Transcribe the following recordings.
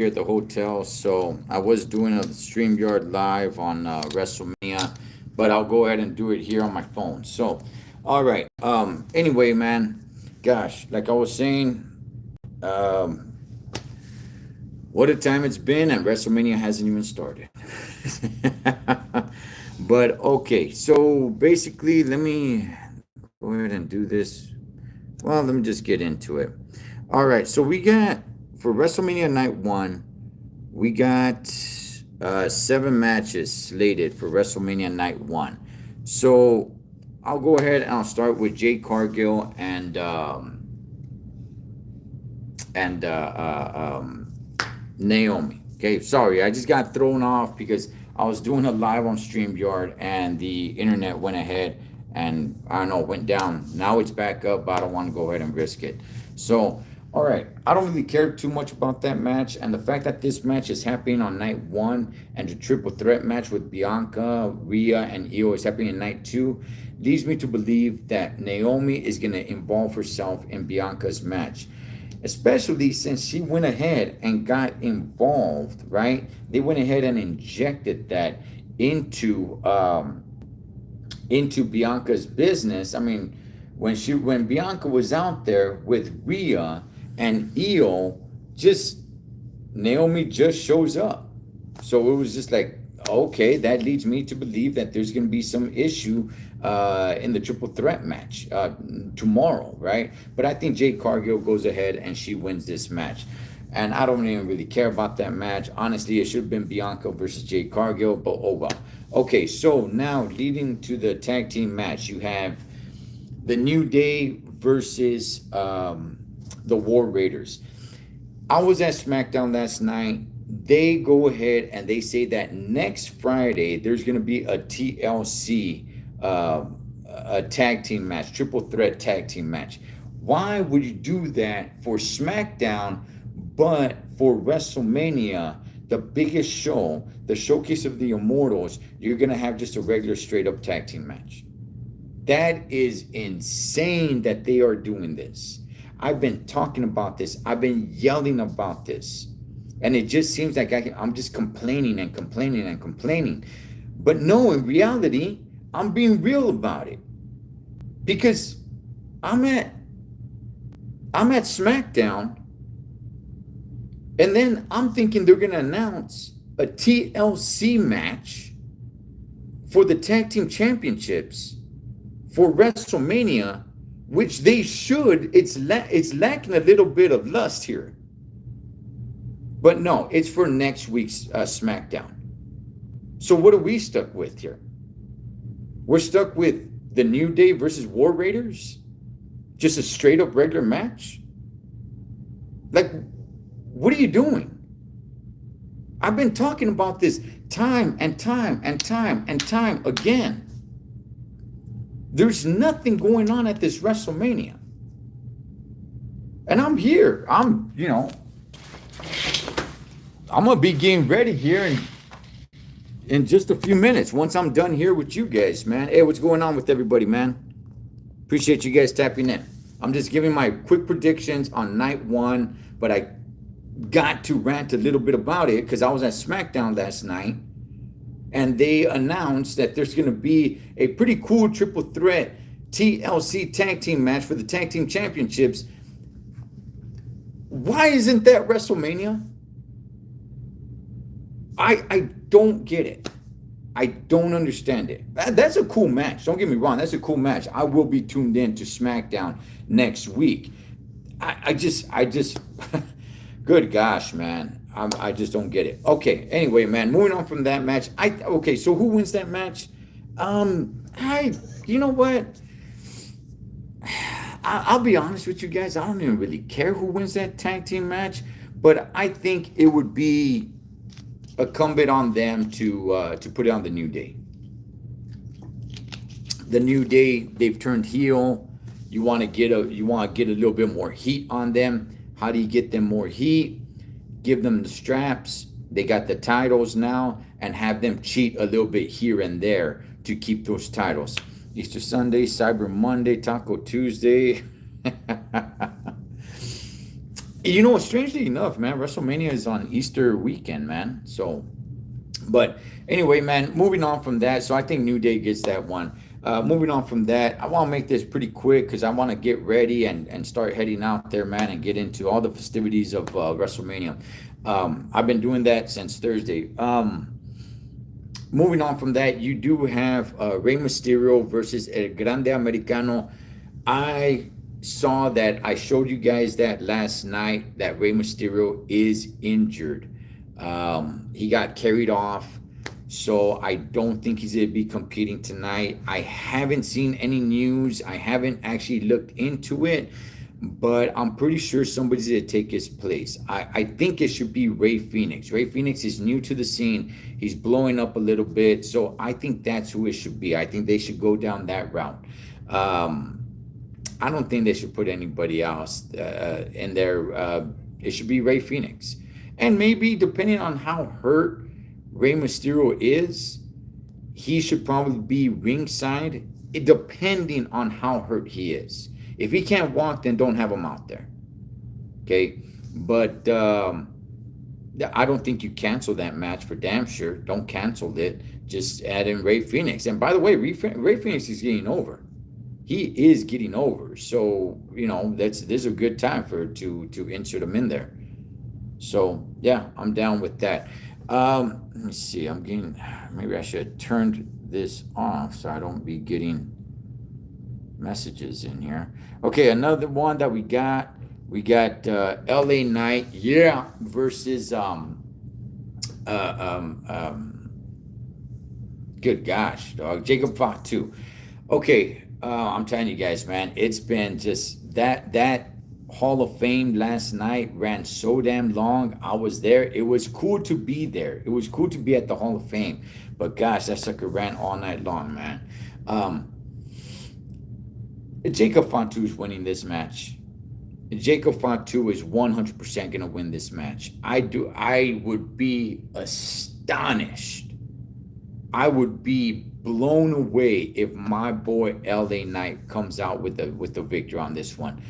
here at the hotel, so I was doing a StreamYard live on WrestleMania, but I'll go ahead and do it here on my phone. So, all right. Anyway, man, gosh, like I was saying, um, what a time it's been, and WrestleMania hasn't even started. But okay, so basically, let me go ahead and do this. Well, let me just get into it. All right, so we got for WrestleMania Night One, we got 7 matches slated for WrestleMania Night One. So I'll go ahead and I'll start with Jade Cargill and Naomi. Okay, sorry, I just got thrown off because I was doing a live on StreamYard and the internet went ahead and I don't know, went down. Now it's back up, but I don't want to go ahead and risk it. So, all right, I don't really care too much about that match. And the fact that this match is happening on night one and the triple threat match with Bianca, Rhea, and Io is happening in night two leads me to believe that Naomi is going to involve herself in Bianca's match, especially since she went ahead and got involved, right? They went ahead and injected that into into Bianca's business. I mean, when Bianca was out there with Rhea and Io, just Naomi just shows up. So it was just like, okay, that leads me to believe that there's going to be some issue in the triple threat match tomorrow, right? But I think Jade Cargill goes ahead and she wins this match. And I don't even really care about that match. Honestly, it should have been Bianca versus Jade Cargill, but oh well. Okay, so now leading to the tag team match, you have the New Day versus the War Raiders. I was at SmackDown last night. They go ahead and they say that next Friday there's going to be a TLC, a tag team match, triple threat tag team match. Why would you do that for SmackDown, but for WrestleMania, the biggest show, the showcase of the Immortals, you're going to have just a regular straight up tag team match? That is insane that they are doing this. I've been talking about this. I've been yelling about this. And it just seems like I'm just complaining and complaining and complaining. But no, in reality, I'm being real about it. Because I'm at SmackDown, and then I'm thinking they're going to announce a TLC match for the tag team championships for WrestleMania, which they should. It's lacking a little bit of lust here. But no, it's for next week's SmackDown. So what are we stuck with here? We're stuck with the New Day versus War Raiders? Just a straight up regular match? Like, what are you doing? I've been talking about this time and time and time and time again. There's nothing going on at this WrestleMania. And I'm here. I'm going to be getting ready here in just a few minutes once I'm done here with you guys, man. Hey, what's going on with everybody, man? Appreciate you guys tapping in. I'm just giving my quick predictions on night one, but I got to rant a little bit about it because I was at SmackDown last night and they announced that there's going to be a pretty cool triple threat TLC tag team match for the tag team championships. Why isn't that WrestleMania? I don't get it. I don't understand it. That's a cool match. Don't get me wrong. That's a cool match. I will be tuned in to SmackDown next week. I just, good gosh, man. I just don't get it. Okay. Anyway, man, moving on from that match. Okay. So who wins that match? You know what? I'll be honest with you guys. I don't even really care who wins that tag team match, but I think it would be incumbent on them to put it on the New Day. The New Day, they've turned heel. You want to get a little bit more heat on them. How do you get them more heat? Give them the straps. They got the titles now, and have them cheat a little bit here and there to keep those titles. Easter Sunday, Cyber Monday, Taco Tuesday. You know, strangely enough, man, WrestleMania is on Easter weekend, man. So, but anyway, man, moving on from that. So I think New Day gets that one. Moving on from that, I want to make this pretty quick because I want to get ready and start heading out there, man, and get into all the festivities of WrestleMania. I've been doing that since Thursday. Moving on from that, you do have Rey Mysterio versus El Grande Americano. I saw that. I showed you guys that last night that Rey Mysterio is injured. He got carried off, so I don't think he's going to be competing tonight. I haven't seen any news. I haven't actually looked into it, but I'm pretty sure somebody's going to take his place. I think it should be Ray Phoenix. Ray Phoenix is new to the scene. He's blowing up a little bit, so I think that's who it should be. I think they should go down that route. I don't think they should put anybody else in there. It should be Ray Phoenix. And maybe depending on how hurt Rey Mysterio is, he should probably be ringside, depending on how hurt he is. If he can't walk, then don't have him out there. Okay? But I don't think you cancel that match for damn sure. Don't cancel it. Just add in Ray Phoenix. And by the way, Ray Phoenix is getting over. He is getting over. So, you know, this is a good time to insert him in there. So yeah, I'm down with that. Let me see. Maybe I should have turned this off so I don't be getting messages in here. Okay, another one that we got. We got LA Knight, yeah, versus good gosh, dog, Jacob Fatu. Okay, I'm telling you guys, man, it's been just that Hall of Fame last night ran so damn long. I was there. It was cool to be there. It was cool to be at the Hall of Fame. But gosh, that sucker ran all night long, man. Jacob Fatu is winning this match. Jacob Fatu is 100% going to win this match. I would be astonished. I would be blown away if my boy LA Knight comes out with the victory on this one.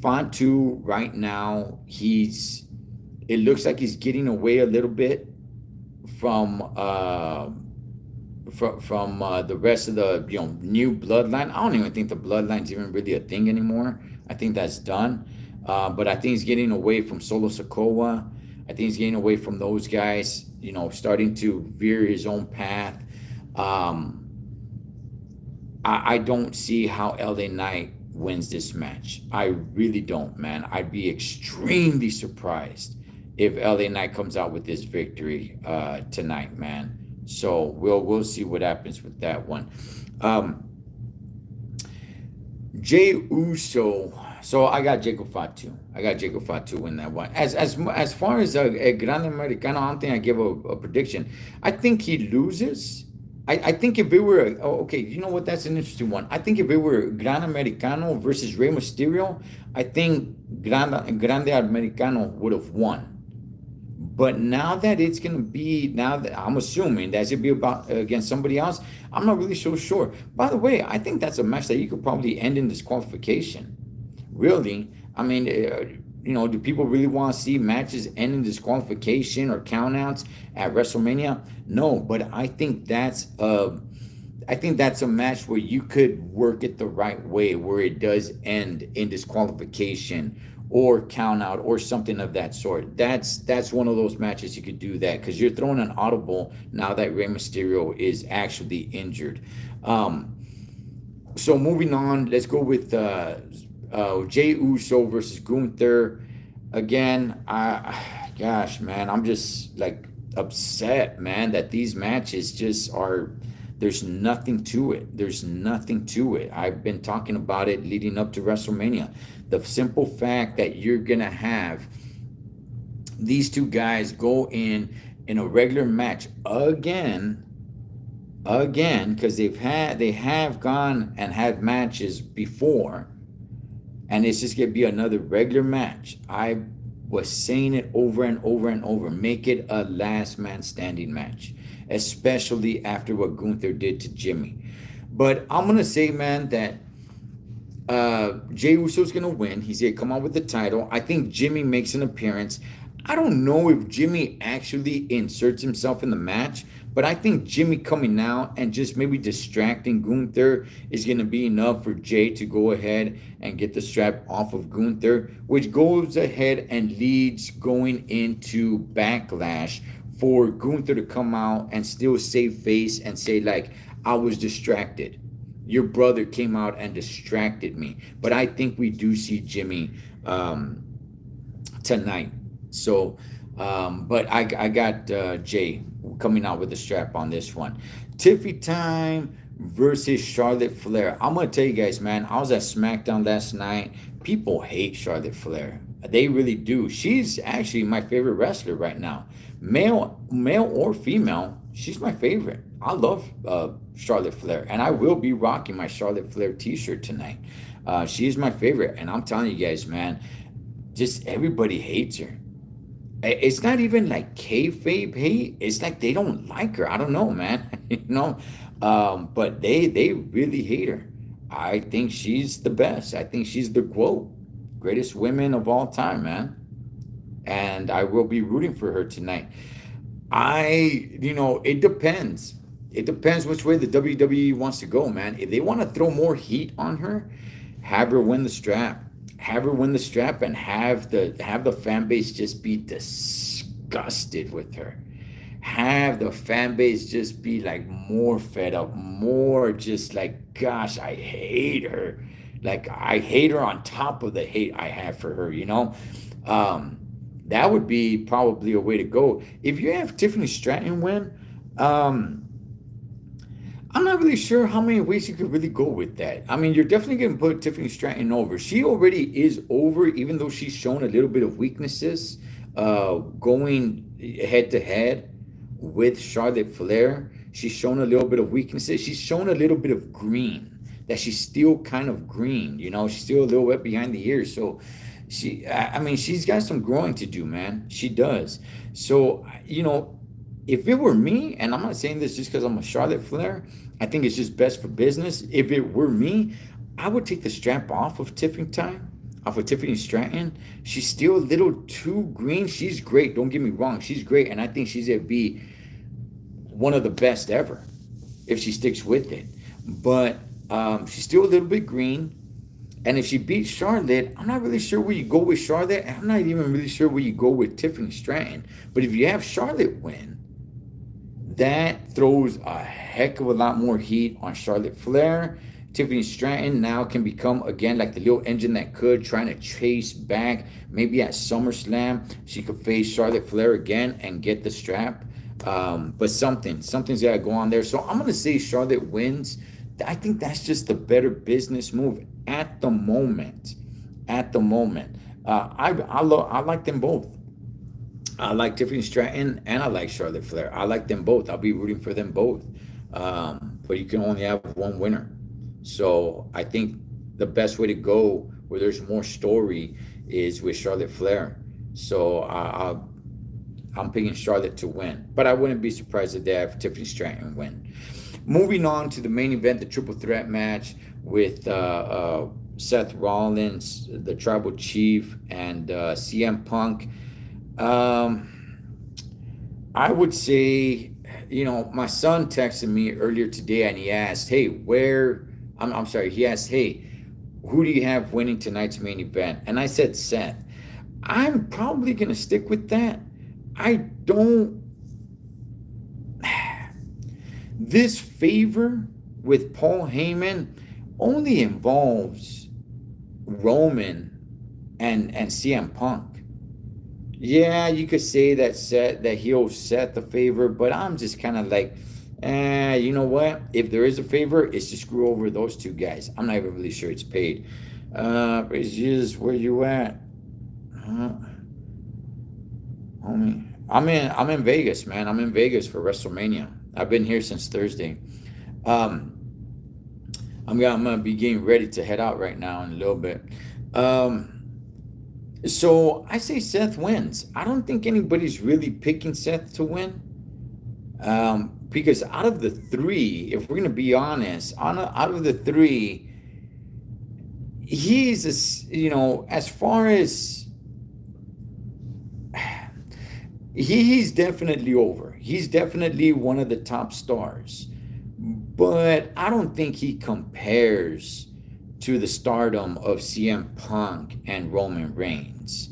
Fatu right now, it looks like he's getting away a little bit from the rest of the new bloodline. I don't even think the bloodline's even really a thing anymore. I think that's done. But I think he's getting away from Solo Sikoa. I think he's getting away from those guys. Starting to veer his own path. I don't see how LA Knight wins this match. I really don't, man. I'd be extremely surprised if LA Knight comes out with this victory tonight, man. So we'll see what happens with that one. Jey Uso. So I got Jacob Fatu. I got Jacob Fatu in that one. As far as a Grande Americano, I don't think I give a prediction. I think he loses. I think if it were okay, you know what? That's an interesting one. I think if it were Gran Americano versus Rey Mysterio, I think Grande Americano would have won. But now that it's gonna be, now that I'm assuming that's gonna be about against somebody else, I'm not really so sure. By the way, I think that's a match that you could probably end in disqualification. Really, I mean, do people really want to see matches end in disqualification or countouts at WrestleMania? No, but I think that's a match where you could work it the right way, where it does end in disqualification or countout or something of that sort. That's one of those matches you could do that because you're throwing an audible now that Rey Mysterio is actually injured. So moving on, let's go with Jey Uso versus Gunther. Again, gosh, man, I'm just like upset, man, that these matches just are. There's nothing to it. There's nothing to it. I've been talking about it leading up to WrestleMania. The simple fact that you're gonna have these two guys go in a regular match again, because they have gone and had matches before. And it's just going to be another regular match. I was saying it over and over and over. Make it a last man standing match, especially after what Gunther did to Jimmy. But I'm going to say, man, that Jey Uso's gonna win. He's gonna come out with the title. I think Jimmy makes an appearance. I don't know if Jimmy actually inserts himself in the match, but I think Jimmy coming out and just maybe distracting Gunther is gonna be enough for Jay to go ahead and get the strap off of Gunther, which goes ahead and leads going into Backlash for Gunther to come out and still save face and say like, I was distracted. Your brother came out and distracted me. But I think we do see Jimmy tonight. So, but I got Jay coming out with the strap on this one. Tiffy Time versus Charlotte Flair. I'm gonna tell you guys, man. I was at SmackDown last night. People hate Charlotte Flair. They really do. She's actually my favorite wrestler right now, male or female. She's my favorite. I love Charlotte Flair, and I will be rocking my Charlotte Flair T-shirt tonight. She's my favorite, and I'm telling you guys, man, just everybody hates her. It's not even like kayfabe hate. It's like they don't like her. I don't know, man. But they really hate her. I think she's the best. I think she's the quote greatest women of all time, man. And I will be rooting for her tonight. It depends. It depends which way the WWE wants to go, man. If they want to throw more heat on her, have her win the strap. Have her win the strap and have the fan base just be disgusted with her. Have the fan base just be like more fed up, more just like, gosh, I hate her. Like I hate her on top of the hate I have for her. That would be probably a way to go. If you have Tiffany Stratton win, I'm not really sure how many ways you could really go with that. I mean, you're definitely going to put Tiffany Stratton over. She already is over, even though she's shown a little bit of weaknesses going head to head with Charlotte Flair. She's shown a little bit of weaknesses. She's shown a little bit of green, that she's still kind of green. She's still a little wet behind the ears. So I mean, she's got some growing to do, man. She does. So, if it were me, and I'm not saying this just because I'm a Charlotte Flair, I think it's just best for business. If it were me, I would take the strap off of Tiffany Stratton. She's still a little too green. She's great. Don't get me wrong. She's great. And I think she's going to be one of the best ever if she sticks with it. But she's still a little bit green. And if she beats Charlotte, I'm not really sure where you go with Charlotte. And I'm not even really sure where you go with Tiffany Stratton. But if you have Charlotte win, that throws a heck of a lot more heat on Charlotte Flair. Tiffany Stratton now can become, again, like the little engine that could, trying to chase back. Maybe at SummerSlam, she could face Charlotte Flair again and get the strap. But something's got to go on there. So I'm going to say Charlotte wins. I think that's just the better business move at the moment. I like them both. I like Tiffany Stratton and I like Charlotte Flair. I like them both. I'll be rooting for them both. But you can only have one winner. So I think the best way to go where there's more story is with Charlotte Flair. So I'm picking Charlotte to win. But I wouldn't be surprised if they have Tiffany Stratton win. Moving on to the main event, the triple threat match with Seth Rollins, the Tribal Chief, and CM Punk. I would say, my son texted me earlier today and he asked, hey, he asked, hey, who do you have winning tonight's main event? And I said, Seth. I'm probably going to stick with that. This favor with Paul Heyman only involves Roman and CM Punk. Yeah, you could say that he'll set the favor, but I'm just kind of like, you know what? If there is a favor, it's to screw over those two guys. I'm not even really sure it's paid. Praise Jesus, where you at? Homie. I'm in Vegas, man. I'm in Vegas for WrestleMania. I've been here since Thursday. I'm gonna be getting ready to head out right now in a little bit. So I say Seth wins. I don't think anybody's really picking Seth to win. Because out of the three, if we're gonna be honest, out of the three, he's as far as he's definitely over. He's definitely one of the top stars. But I don't think he compares to the stardom of CM Punk and Roman Reigns.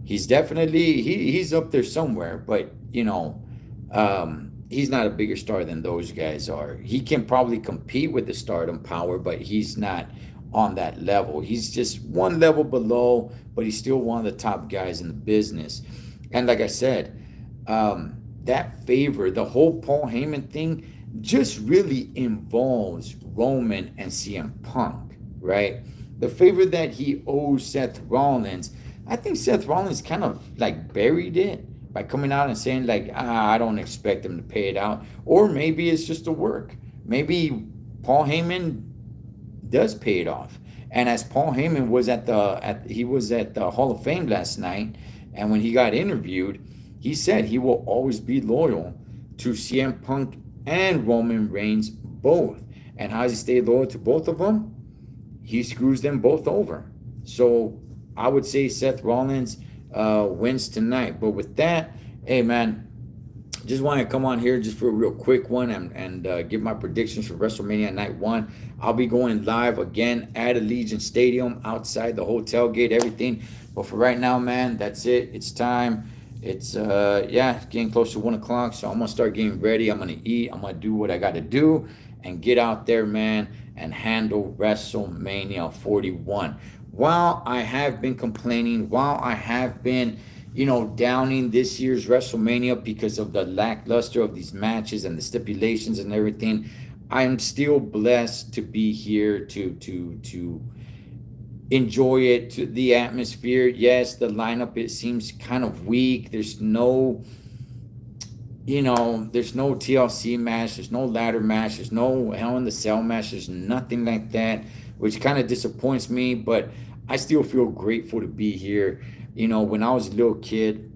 He's definitely he's up there somewhere, but he's not a bigger star than those guys are. He can probably compete with the stardom power, but he's not on that level. He's just one level below, but he's still one of the top guys in the business. And like I said, that favor, the whole Paul Heyman thing, just really involves Roman and CM Punk, right? The favor that he owes Seth Rollins, I think Seth Rollins kind of like buried it by coming out and saying like, I don't expect him to pay it out, or maybe it's just a work. Maybe Paul Heyman does pay it off. And as Paul Heyman was he was at the Hall of Fame last night, and when he got interviewed, he said he will always be loyal to CM Punk and Roman Reigns both. And how does he stay loyal to both of them? He screws them both over. So I would say Seth Rollins wins tonight. But with that, hey man, just want to come on here just for a real quick one and give my predictions for WrestleMania Night 1. I'll be going live again at Allegiant Stadium, outside the hotel gate, everything. But for right now, man, that's it. It's time. It's getting close to 1 o'clock, so I'm gonna start getting ready. I'm gonna eat. I'm gonna do what I gotta do and get out there, man, and handle WrestleMania 41. While I have been complaining, while I have been, downing this year's WrestleMania because of the lackluster of these matches and the stipulations and everything, I'm still blessed to be here to enjoy it, to the atmosphere. Yes, the lineup, it seems kind of weak. There's no TLC match, there's no ladder match, there's no Hell in the Cell match, there's nothing like that, which kind of disappoints me, but I still feel grateful to be here. When I was a little kid,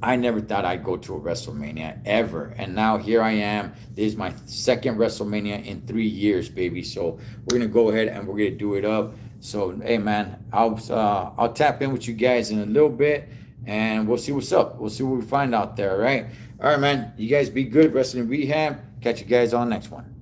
I never thought I'd go to a WrestleMania ever. And now here I am. This is my second WrestleMania in 3 years, baby. So we're gonna go ahead and we're gonna do it up. So hey man, I'll tap in with you guys in a little bit and we'll see what's up. We'll see what we find out there, all right? All right, man. You guys be good. Wrestling Rehab. Catch you guys on next one.